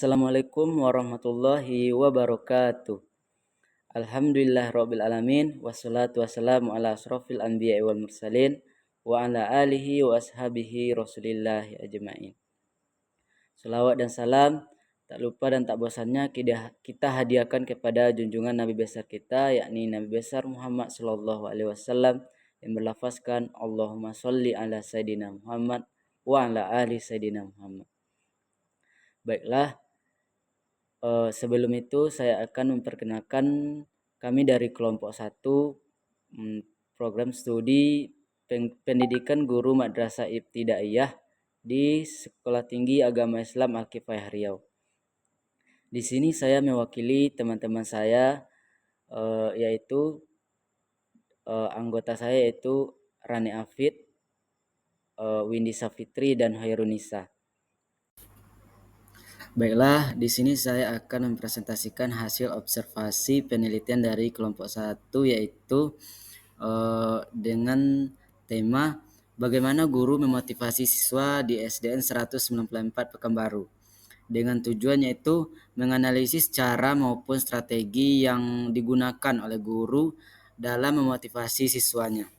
Assalamualaikum warahmatullahi wabarakatuh. Alhamdulillah rabbil alamin wassalatu wassalamu ala asrofil anbiya'i wal mursalin wa ala alihi wa ashabihi rasulillahi ajma'in. Salawat dan salam tak lupa dan tak bosannya kita hadiahkan kepada junjungan Nabi besar kita, yakni Nabi besar Muhammad sallallahu alaihi wasallam, yang berlafazkan Allahumma sholli ala Sayyidina Muhammad wa ala ali Sayyidina Muhammad. Baiklah, sebelum itu saya akan memperkenalkan kami dari kelompok 1, program studi pendidikan guru Madrasah Ibtidaiyah di Sekolah Tinggi Agama Islam Al-Kifayah Riau. Di sini saya mewakili teman-teman saya, yaitu anggota saya yaitu Rani Afid, Windy Safitri, dan Hairunisa. Baiklah, di sini saya akan mempresentasikan hasil observasi penelitian dari kelompok 1, yaitu dengan tema bagaimana guru memotivasi siswa di SDN 194 Pekanbaru, dengan tujuan yaitu menganalisis cara maupun strategi yang digunakan oleh guru dalam memotivasi siswanya.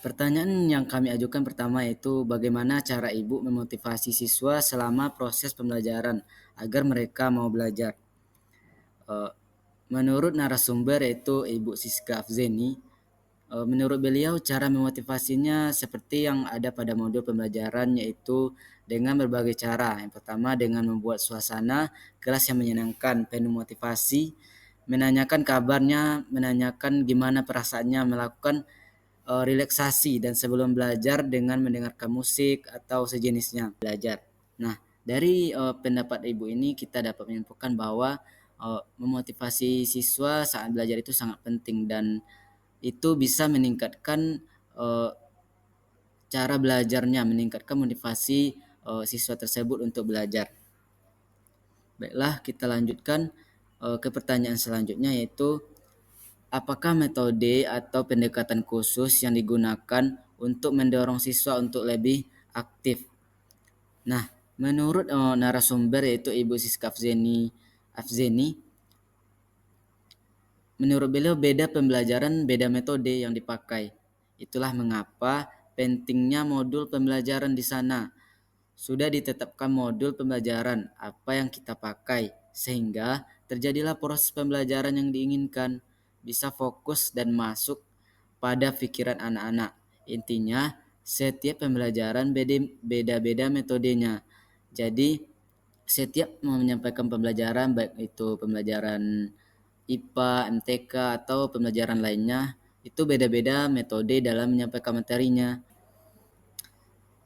Pertanyaan yang kami ajukan pertama yaitu bagaimana cara ibu memotivasi siswa selama proses pembelajaran agar mereka mau belajar. Menurut narasumber yaitu Ibu Siska Afzeni, menurut beliau cara memotivasinya seperti yang ada pada modul pembelajaran, yaitu dengan berbagai cara. Yang pertama dengan membuat suasana kelas yang menyenangkan, penuh motivasi, menanyakan kabarnya, menanyakan gimana perasaannya, melakukan relaksasi dan sebelum belajar dengan mendengarkan musik atau sejenisnya belajar. Nah, dari pendapat ibu ini kita dapat menyimpulkan bahwa memotivasi siswa saat belajar itu sangat penting dan itu bisa meningkatkan cara belajarnya, meningkatkan motivasi siswa tersebut untuk belajar. Baiklah, kita lanjutkan ke pertanyaan selanjutnya, yaitu apakah metode atau pendekatan khusus yang digunakan untuk mendorong siswa untuk lebih aktif? Nah, menurut narasumber yaitu Ibu Siska Afzeni, menurut beliau beda pembelajaran, beda metode yang dipakai. Itulah mengapa pentingnya modul pembelajaran di sana. Sudah ditetapkan modul pembelajaran apa yang kita pakai sehingga terjadilah proses pembelajaran yang diinginkan, bisa fokus dan masuk pada pikiran anak-anak. Intinya setiap pembelajaran beda-beda metodenya. Jadi setiap menyampaikan pembelajaran, baik itu pembelajaran IPA, MTK atau pembelajaran lainnya, itu beda-beda metode dalam menyampaikan materinya.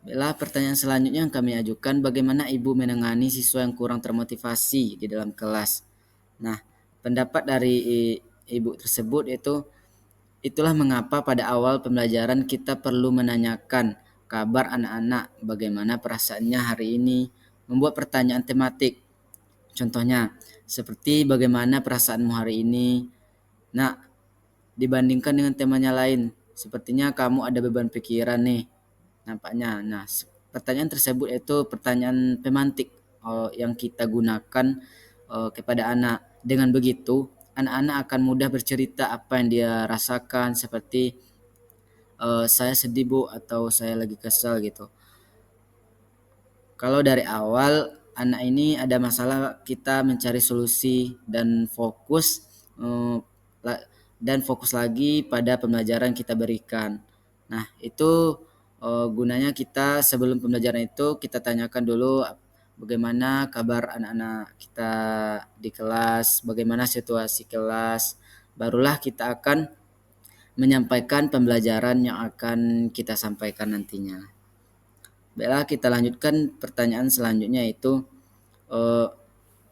Baiklah, pertanyaan selanjutnya yang kami ajukan, bagaimana ibu menangani siswa yang kurang termotivasi di dalam kelas? Nah, pendapat dari ibu tersebut yaitu itulah mengapa pada awal pembelajaran kita perlu menanyakan kabar anak-anak, bagaimana perasaannya hari ini, membuat pertanyaan tematik. Contohnya, seperti bagaimana perasaanmu hari ini? Nah, dibandingkan dengan temanya lain, sepertinya kamu ada beban pikiran nih, nampaknya. Nah, pertanyaan tersebut itu pertanyaan pemantik yang kita gunakan kepada anak. Dengan begitu, anak-anak akan mudah bercerita apa yang dia rasakan, seperti saya sedih bu, atau saya lagi kesal gitu. Kalau dari awal anak ini ada masalah, kita mencari solusi dan fokus lagi pada pembelajaran kita berikan. Nah, itu gunanya kita sebelum pembelajaran itu kita tanyakan dulu bagaimana kabar anak-anak kita di kelas, bagaimana situasi kelas, barulah kita akan menyampaikan pembelajaran yang akan kita sampaikan nantinya. Baiklah, kita lanjutkan pertanyaan selanjutnya, yaitu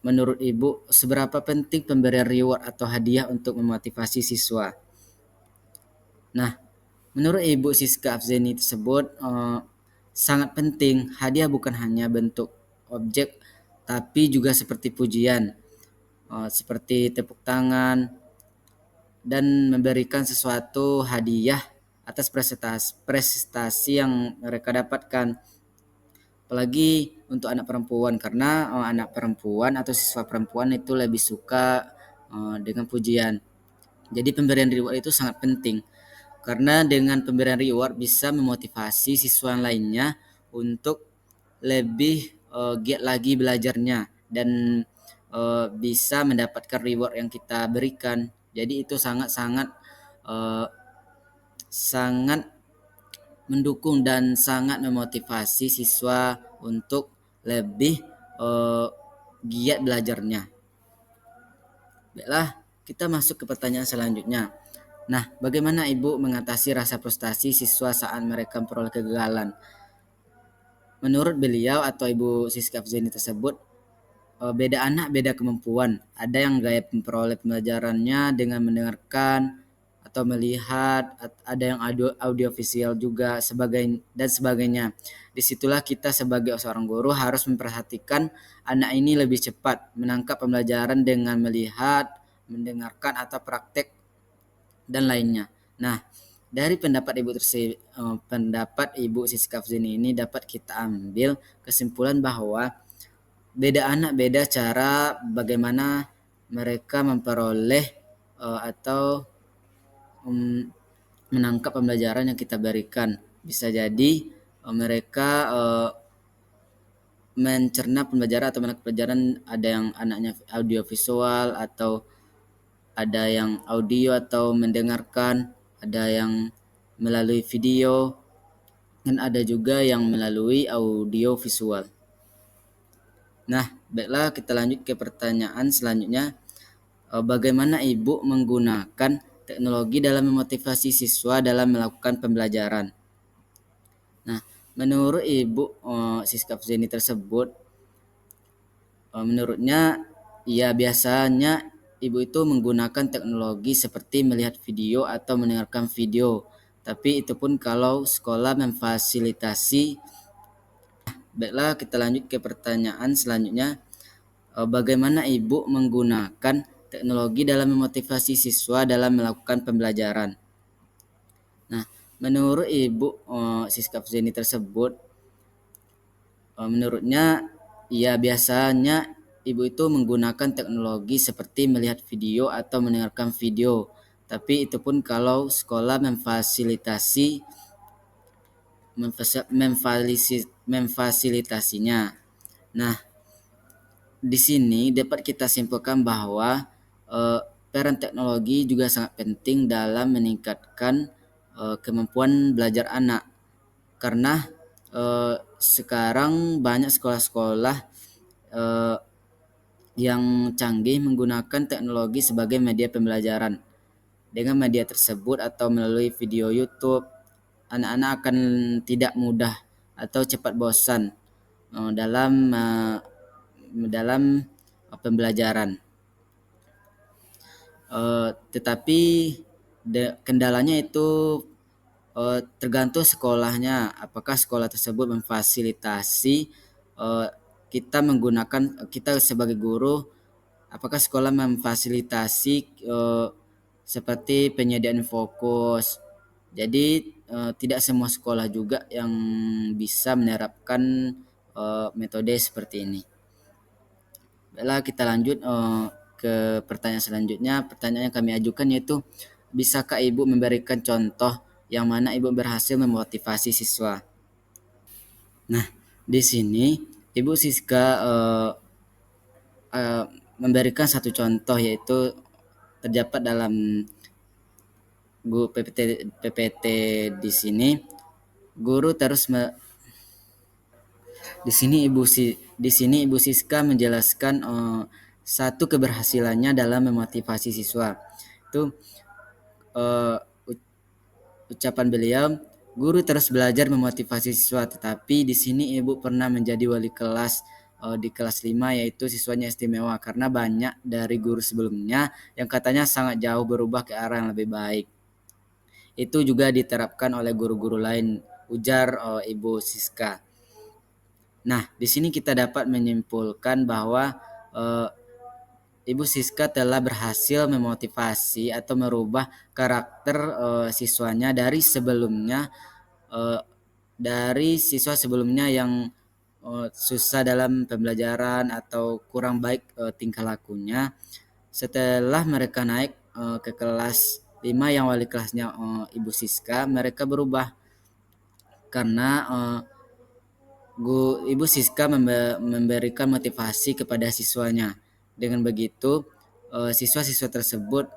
menurut ibu seberapa penting pemberian reward atau hadiah untuk memotivasi siswa? Nah, menurut Ibu Siska Afzeni tersebut sangat penting. Hadiah bukan hanya bentuk objek, tapi juga seperti pujian, seperti tepuk tangan, dan memberikan sesuatu hadiah atas prestasi yang mereka dapatkan. apalagi untuk anak perempuan, karena anak perempuan atau siswa perempuan itu lebih suka dengan pujian. Jadi pemberian reward itu sangat penting, karena dengan pemberian reward bisa memotivasi siswa lainnya untuk lebih giat lagi belajarnya dan bisa mendapatkan reward yang kita berikan. Jadi itu sangat-sangat uh, sangat mendukung dan sangat memotivasi siswa untuk lebih uh, giat belajarnya. Baiklah, kita masuk ke pertanyaan selanjutnya. Nah, bagaimana Ibu mengatasi rasa frustasi siswa saat mereka memperoleh kegagalan? Menurut beliau atau Ibu Siska Fzeni tersebut, beda anak beda kemampuan. Ada yang gaya memperoleh pembelajarannya dengan mendengarkan atau melihat, ada yang audio visual juga dan sebagainya. Disitulah kita sebagai seorang guru harus memperhatikan anak ini lebih cepat menangkap pembelajaran dengan melihat, mendengarkan atau praktek dan lainnya. Nah, dari pendapat Ibu Siska Fzeni ini dapat kita ambil kesimpulan bahwa beda anak beda cara bagaimana mereka memperoleh atau menangkap pembelajaran yang kita berikan. Bisa jadi mereka mencerna pembelajaran atau menangkap pelajaran, ada yang anaknya audio visual atau ada yang audio atau mendengarkan, ada yang melalui video, dan ada juga yang melalui audio visual. Nah, baiklah kita lanjut ke pertanyaan selanjutnya. Bagaimana Ibu menggunakan teknologi dalam memotivasi siswa dalam melakukan pembelajaran? Nah, menurut Ibu Siska Fzeni tersebut, menurutnya ya biasanya Ibu itu menggunakan teknologi seperti melihat video atau mendengarkan video. Tapi itu pun kalau sekolah memfasilitasi. Baiklah kita lanjut ke pertanyaan selanjutnya. Bagaimana Ibu menggunakan teknologi dalam memotivasi siswa dalam melakukan pembelajaran? Nah, menurut Ibu Siska Fzeni tersebut, menurutnya ya biasanya Ibu itu menggunakan teknologi seperti melihat video atau mendengarkan video. Tapi itu pun kalau sekolah memfasilitasinya. Nah, di sini dapat kita simpulkan bahwa peran teknologi juga sangat penting dalam meningkatkan kemampuan belajar anak, karena sekarang banyak sekolah-sekolah yang canggih menggunakan teknologi sebagai media pembelajaran. Dengan media tersebut atau melalui video YouTube, anak-anak akan tidak mudah atau cepat bosan dalam pembelajaran. Tetapi kendalanya itu tergantung sekolahnya, apakah sekolah tersebut memfasilitasi kita sebagai guru, apakah sekolah memfasilitasi seperti penyediaan fokus. Jadi tidak semua sekolah juga yang bisa menerapkan metode seperti ini. Baiklah kita lanjut ke pertanyaan selanjutnya. Pertanyaan yang kami ajukan yaitu, bisakah Ibu memberikan contoh yang mana Ibu berhasil memotivasi siswa? Nah, di sini Ibu Siska memberikan satu contoh, yaitu terdapat dalam PPT di sini. Guru terus di sini Ibu Siska menjelaskan satu keberhasilannya dalam memotivasi siswa. Itu ucapan beliau, guru terus belajar memotivasi siswa, tetapi di sini Ibu pernah menjadi wali kelas di kelas 5, yaitu siswanya istimewa karena banyak dari guru sebelumnya yang katanya sangat jauh berubah ke arah yang lebih baik. Itu juga diterapkan oleh guru-guru lain, ujar Ibu Siska. Nah, di sini kita dapat menyimpulkan bahwa Ibu Siska telah berhasil memotivasi atau merubah karakter siswanya dari siswa sebelumnya yang susah dalam pembelajaran atau kurang baik tingkah lakunya, setelah mereka naik ke kelas 5 yang wali kelasnya Ibu Siska, mereka berubah karena Ibu Siska memberikan motivasi kepada siswanya. Dengan begitu, siswa-siswa tersebut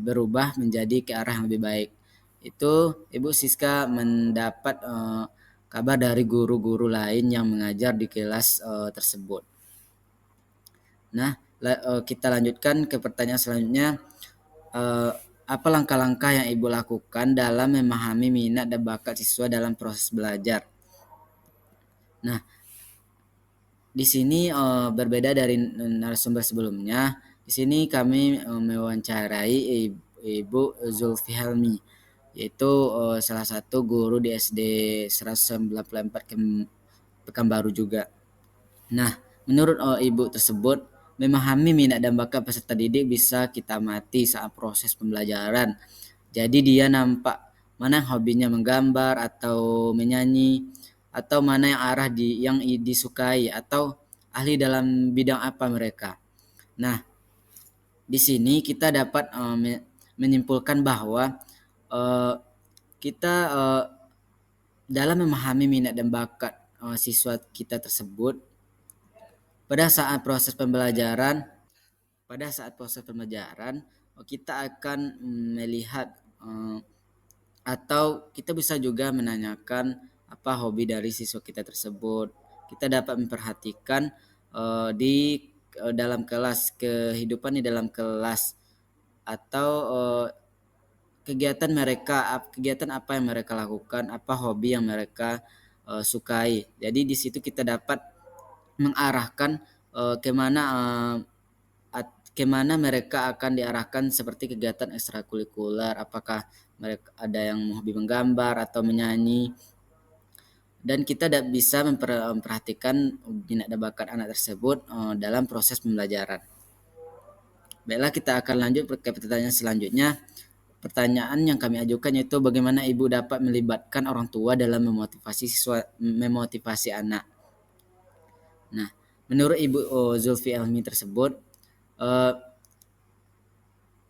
berubah menjadi ke arah yang lebih baik. Itu Ibu Siska mendapat kabar dari guru-guru lain yang mengajar di kelas tersebut. Nah, kita lanjutkan ke pertanyaan selanjutnya. Apa langkah-langkah yang Ibu lakukan dalam memahami minat dan bakat siswa dalam proses belajar? Nah, di sini berbeda dari narasumber sebelumnya. Di sini kami mewawancarai Ibu Zulfi Helmi, yaitu salah satu guru di SD 194 Pekanbaru juga. Nah, menurut Ibu tersebut, memahami minat dan bakat peserta didik bisa kita amati saat proses pembelajaran. Jadi dia nampak mana yang hobinya menggambar atau menyanyi, atau mana yang arah yang disukai, atau ahli dalam bidang apa mereka. Nah, di sini kita dapat menyimpulkan bahwa kita dalam memahami minat dan bakat siswa kita tersebut pada saat proses pembelajaran kita akan melihat atau kita bisa juga menanyakan apa hobi dari siswa kita tersebut. Kita dapat memperhatikan di dalam kelas, kehidupan di dalam kelas, atau kegiatan apa yang mereka lakukan, apa hobi yang mereka sukai. Jadi di situ kita dapat mengarahkan kemana mereka akan diarahkan seperti kegiatan ekstrakurikuler, apakah mereka ada yang hobi menggambar atau menyanyi, dan kita bisa memperhatikan minat dan bakat anak tersebut dalam proses pembelajaran. Baiklah, kita akan lanjut ke pertanyaan selanjutnya. Pertanyaan yang kami ajukan yaitu bagaimana Ibu dapat melibatkan orang tua dalam memotivasi anak. Nah, menurut Ibu Zulfi Helmi tersebut,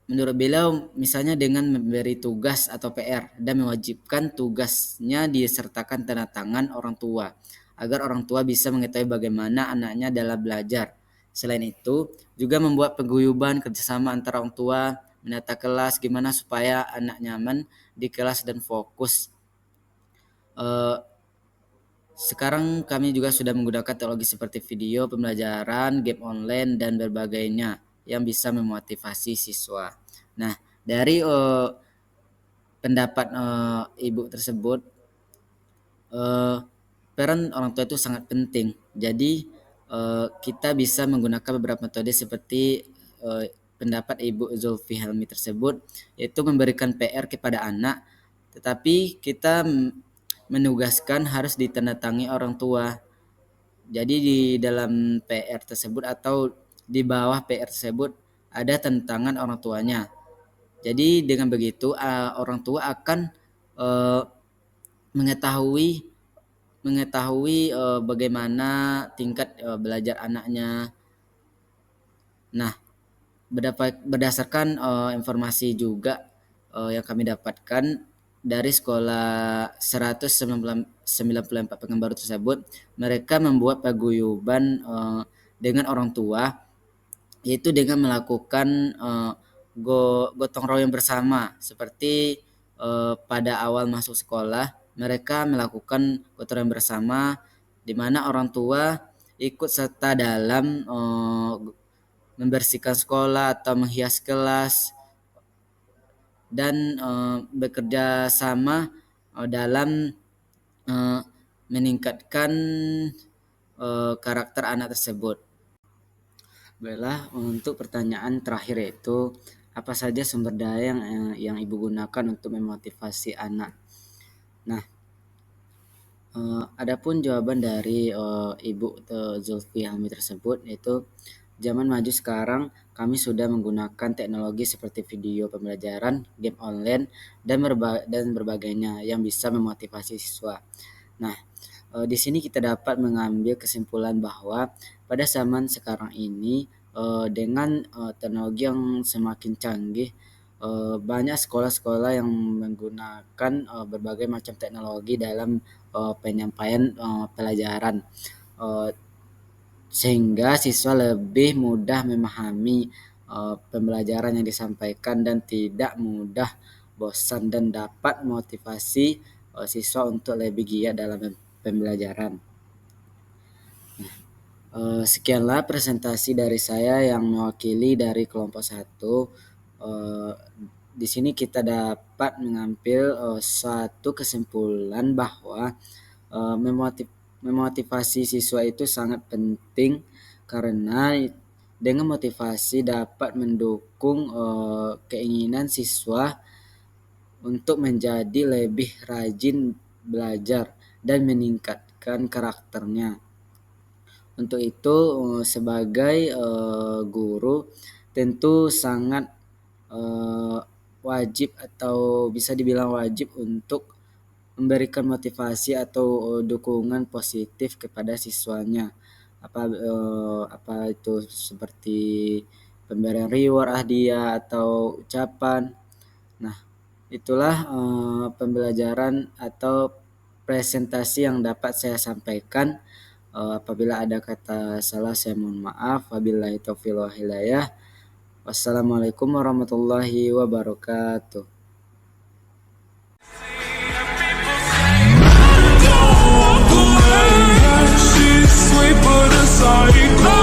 menurut beliau misalnya dengan memberi tugas atau PR dan mewajibkan tugasnya disertakan tanda tangan orang tua agar orang tua bisa mengetahui bagaimana anaknya dalam belajar. Selain itu, juga membuat paguyuban kerjasama antara orang tua, menata kelas, gimana supaya anak nyaman di kelas dan fokus. Sekarang kami juga sudah menggunakan teknologi seperti video, pembelajaran, game online, dan berbagainya yang bisa memotivasi siswa. Nah, dari pendapat Ibu tersebut, peran orang tua itu sangat penting. Jadi kita bisa menggunakan beberapa metode seperti pendapat Ibu Zulfi Helmi tersebut, yaitu memberikan PR kepada anak, tetapi kita menugaskan harus ditandatangani orang tua. Jadi di dalam PR tersebut atau di bawah PR tersebut ada tantangan orang tuanya. Jadi dengan begitu orang tua akan mengetahui bagaimana tingkat belajar anaknya. Nah, berdasarkan informasi juga yang kami dapatkan dari sekolah 194 Pekanbaru tersebut, mereka membuat paguyuban dengan orang tua, yaitu dengan melakukan gotong royong bersama. Seperti pada awal masuk sekolah, mereka melakukan gotong royong bersama, di mana orang tua ikut serta dalam membersihkan sekolah atau menghias kelas, dan bekerja sama dalam meningkatkan karakter anak tersebut. Baiklah, untuk pertanyaan terakhir yaitu apa saja sumber daya yang Ibu gunakan untuk memotivasi anak. Nah, adapun jawaban dari Ibu Zulfi Helmi tersebut yaitu zaman maju sekarang kami sudah menggunakan teknologi seperti video pembelajaran, game online, dan berbagainya yang bisa memotivasi siswa. Nah, Di sini kita dapat mengambil kesimpulan bahwa pada zaman sekarang ini dengan teknologi yang semakin canggih, banyak sekolah-sekolah yang menggunakan berbagai macam teknologi dalam penyampaian pelajaran, uh, sehingga siswa lebih mudah memahami pembelajaran yang disampaikan dan tidak mudah bosan dan dapat motivasi siswa untuk lebih giat dalam pembelajaran. Sekianlah presentasi dari saya yang mewakili dari kelompok 1. Di sini kita dapat mengambil suatu kesimpulan bahwa memotivasi siswa itu sangat penting karena dengan motivasi dapat mendukung keinginan siswa untuk menjadi lebih rajin belajar dan meningkatkan karakternya. Untuk itu sebagai guru tentu sangat wajib atau bisa dibilang wajib untuk memberikan motivasi atau dukungan positif kepada siswanya. Apa itu seperti pemberian reward, hadiah atau ucapan. Nah, itulah pembelajaran atau presentasi yang dapat saya sampaikan. Apabila ada kata salah saya mohon maaf. Wabillahi taufiq wal hidayah. Wassalamualaikum warahmatullahi wabarakatuh. She's sweet but a psycho.